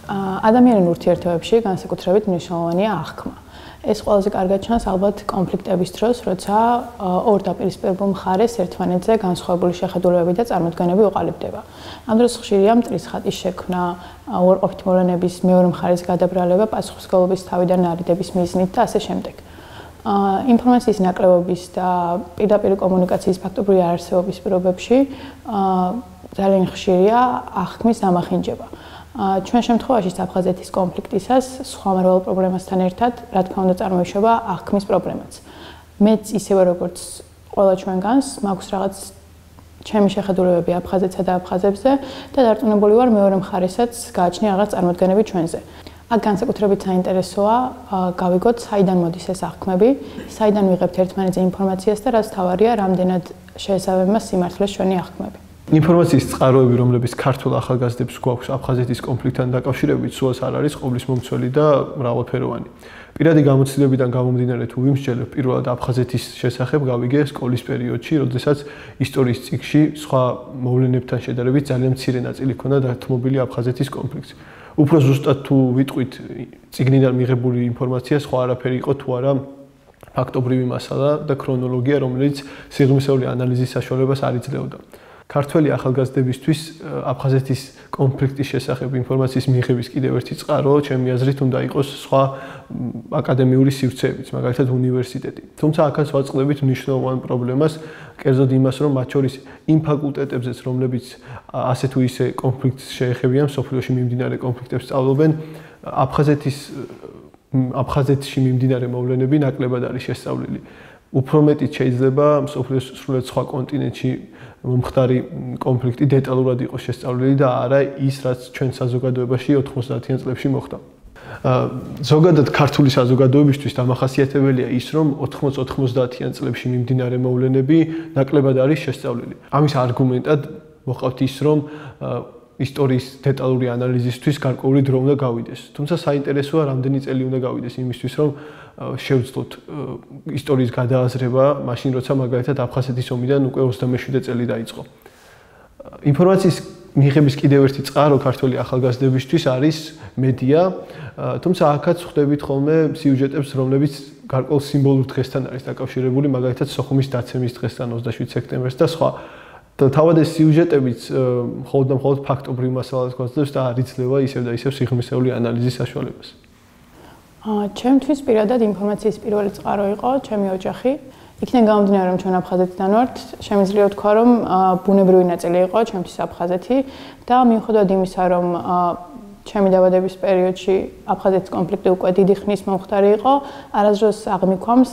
ადამიანურ ურთიერთობებში განსაკუთრებით მნიშვნელოვანია აღქმა. ეს ყველაზე კარგად ჩანს ალბათ კონფლიქტების დროს, როცა ორ დაპირისპირებულ მხარეს ერთმანეთზე განსხვავებული შეხედულებები და წარმოდგენები უყალიბდება. ამ დროს ხშირია მტრის ხატის შექმნა, უარყოფითი მოვლენების მეორე მხარეს გადაბრალება, პასუხისმგებლობის თავიდან არიდების მიზნით და ასე შემდეგ. ინფორმაციის ნაკლებობის და პირდაპირ კომუნიკაციის ფაქტობრივი არარსებობის პირობებში ძალიან ხშირია აღქმის დამახინჯება. ჩვენ შემთხვევაში აფხაზეთის კონფლიქტისას სხვა მრავალ პრობლემასთან ერთად, რა თქმა უნდა, წარმოიშობა აღქმის პრობლემაც. მეც ისევე როგორც ყველა ჩვენგანს, მაქვს რაღაც ჩემი შეხედულებები აფხაზეთსა და აფხაზებზე და დარწმუნებული ვარ მეორე მხარესაც გააჩნია რაღაც წარმოდგენები ჩვენზე. აქ განსაკუთრებით საინტერესოა გავიგოთ, საიდან მოდის ეს აღქმები, საიდან ვიღებთ ერთმანეთზე ინფორმაციას და რაც თავარია, რამდენად შეესაბამება სიმართლეს ჩვენი აღქმები. ინფორმაციის წყაროები, რომლებიც ქართულ ახალგაზრდებს გვაქვს აფხაზეთის კონფლიქტთან დაკავშირებით, სულაც არ არის ყოვლის მომცველი და მრავალფეროვანი. პირადი გამოცდილებიდან გამომდინარე თუ ვიმსჯელებ პირველად აფხაზეთის შესახებ გავიგე სკოლის პერიოდში, როდესაც ისტორიის წიგნში სხვა მოვლენებთან შედარებით ძალიან მცირე ნაწილი ჰქონდა დათმობილი აფხაზეთის კონფლიქტს. უფრო ზუსტად თუ ვიტყვით წიგნიდან მიღებული ინფორმაცია სხვა არაფერი იყო თუ არა ფაქტობრივი მასალა და ქრონოლოგია, რომელიც სიღრმისეული ანალიზის საშუალებას არ იძლეოდა. ქართველი ახალგაზრდებისთვის აფხაზეთის კონფლიქტის შესახებ ინფორმაციის მიღების კიდევ ერთი წყარო, ჩემი აზრით, უნდა იყოს სხვა აკადემიური სივრცეებიც, მაგალითად უნივერსიტეტი. თუმცა აქაც ვაწყდებით მნიშვნელოვან პრობლემას, კერძოდ იმას, რომ მათ შორის იმ ფაკულტეტებზეც, რომლებიც ასე თუ ისე კონფლიქტს შეეხებიან, მსოფლიოში მიმდინარე კონფლიქტებს სწავლობენ, აფხაზეთში მიმდინარე მოვლენები ნაკლებად არის შესწავლილი. უფრო მეტიც შეიძლება მსოფლიოს სრულად სხვა კონტინენტში მომხდარი კონფლიქტი დეტალურად იყოს შესწავლილი და არა ის, რაც ჩვენ საზოგადოებაში 90-იან წლებში მოხდა. ზოგადად ქართული საზოგადოებისთვის დამახასიათებელია ის, რომ 80-90-იან წლებში მიმდინარე მოვლენები ნაკლებად არის შესწავლილი. ამის არგუმენტად მოყავთ ის, რომ ისტორიის დეტალური ანალიზისთვის გარკვეული დრო უნდა გავიდეს. თუმცა საინტერესოა, რამდენი წელი უნდა გავიდეს იმისთვის, რომ შევძლოთ ისტორიის გადააზრება, მაშინ როცა მაგალითად აფხაზეთის ომიდან უკვე 27 წელი დაიწყო. ინფორმაციის მიღების კიდევ ერთი წყარო ქართველი ახალგაზრდებისთვის არის მედია, თუმცა აქაც ხვდებით ხოლმე სიუჟეტებს, რომლებიც გარკვეულ სიმბოლურ დღესთან არის დაკავშირებული, მაგალითად სოხუმის დაცემის დღესთან 27 სექტემბერს და სხვა. თავად ეს სიუჟეტებიც მხოლოდ და მხოლოდ ფაქტობრივ მასალას გვაძლევს და არ იძლევა ისევ და ისევ სიღრმისეული ანალიზის საშუალებას. ჩემთვის პირადად ინფორმაციის პირველი წყარო იყო ჩემი ოჯახი. იქიდან გამომდინარე, რომ ჩვენ აფხაზეთიდან ვართ, შემიძლია ვთქვა, რომ ბუნებრივი ნაწილი იყო ჩემთვის აფხაზეთი და მიუხედავად იმისა, რომ ჩემი დაბადების პერიოდში აფხაზეთის კონფლიქტი უკვე დიდი ხნის მომხდარი იყო, არასდროს აღმიქვამს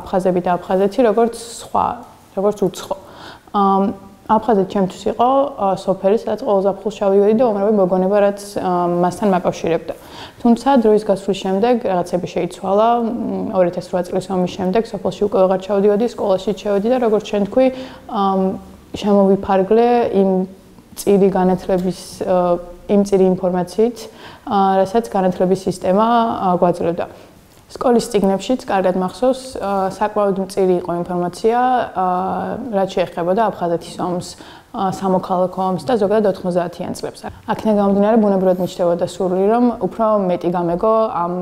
აფხაზები და აფხაზეთი როგორც სხვა, როგორც უცხო. აფხაზეთი ჩემთვის იყო სოფელი, სადაც ყოველ ზაფხულს ჩავდივედი და უამრავი მოგონება, რაც მასთან მაკავშირებდა. თუმცა დროის გასვლის შემდეგ რაღაცები შეიცვალა. 2008 წლის ომის შემდეგ სოფელში უკვე ვეღარ ჩავდივედი, სკოლაში შევედი და როგორც შენ თქვი, შემოვიფარგლე იმ წირი განათლების, იმ წირი ინფორმაციით, რასაც განათლების სისტემა გვაძლევდა. სკოლის წიგნებშიც კარგად მახსოვს, საკმაოდ მწირი იყო ინფორმაცია, რაც შეეხებოდა აფხაზეთის ომს, სამოქალაქო ომს და ზოგადად 90-იან წლებს. აქედან გამომდინარე, ბუნებრივად მიჩნდებოდა სურვილი, რომ უფრო მეტი გამეგო ამ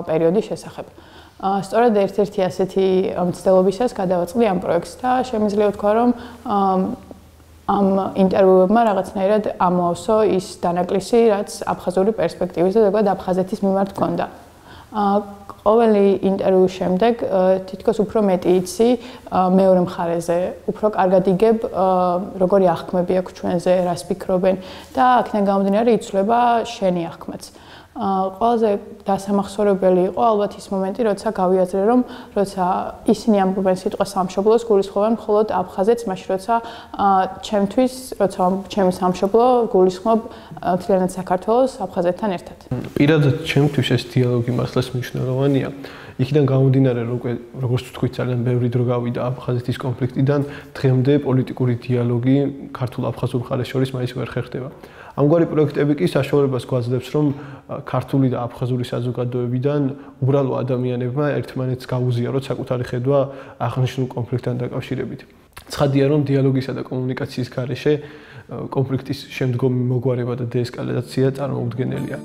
პერიოდის შესახებ. სწორედ ერთ-ერთი ასეთი მცდელობისას გადავაწყდი ამ პროექტს და შემიძლია ვთქვა, რომ ამ ინტერვიუებმა რაღაცნაირად ამოავსო ის დანაკლისი, რაც აფხაზური პერსპექტივის და ზოგადად აფხაზეთის მიმართ ჰქონდა. ყოველი ინტერვიუს შემდეგ თითქოს უფრო მეტი იცი მეორე მხარეზე, უფრო კარგად იგებ როგორი აღქმები აქვს ჩვენზე, რას ფიქრობენ და აქედან გამომდინარე იცვლება შენი აღქმაც. ყველაზე დასამახსოვრებელი იყო ალბათ ის მომენტი, როცა გავიაზრე, რომ როცა ისინი ამბობენ სიტყვას სამშობლოს, გულისხმობენ მხოლოდ აფხაზეთს, მაშინ როცა ჩემთვის, როცა ჩემი სამშობლო გულისხმობ მთლიანად საქართველოს აფხაზეთთან ერთად. პირადად ჩემთვის ეს დიალოგი მართლაც მნიშვნელოვანია. იქიდან გამომდინარე, როგორც ვთქვით, ძალიან ბევრი დრო გავიდა აფხაზეთის კონფლიქტიდან, დღემდე პოლიტიკური დიალოგი ქართულ-აფხაზურ მხარეს შორის მაინც ვერ ხერხდება. ამგვარი პროექტები კი საშუალებას გვაძლევს, რომ ქართული და აფხაზური საზოგადოებიდან უბრალო ადამიანებმა ერთმანეთს გაუზიაროთ საკუთარი ხედვა აღნიშნულ კონფლიქტთან დაკავშირებით. ცხადია, რომ დიალოგისა და კომუნიკაციის გარეშე კონფლიქტის შემდგომი მოგვარება და დეესკალაცია წარმოუდგენელია.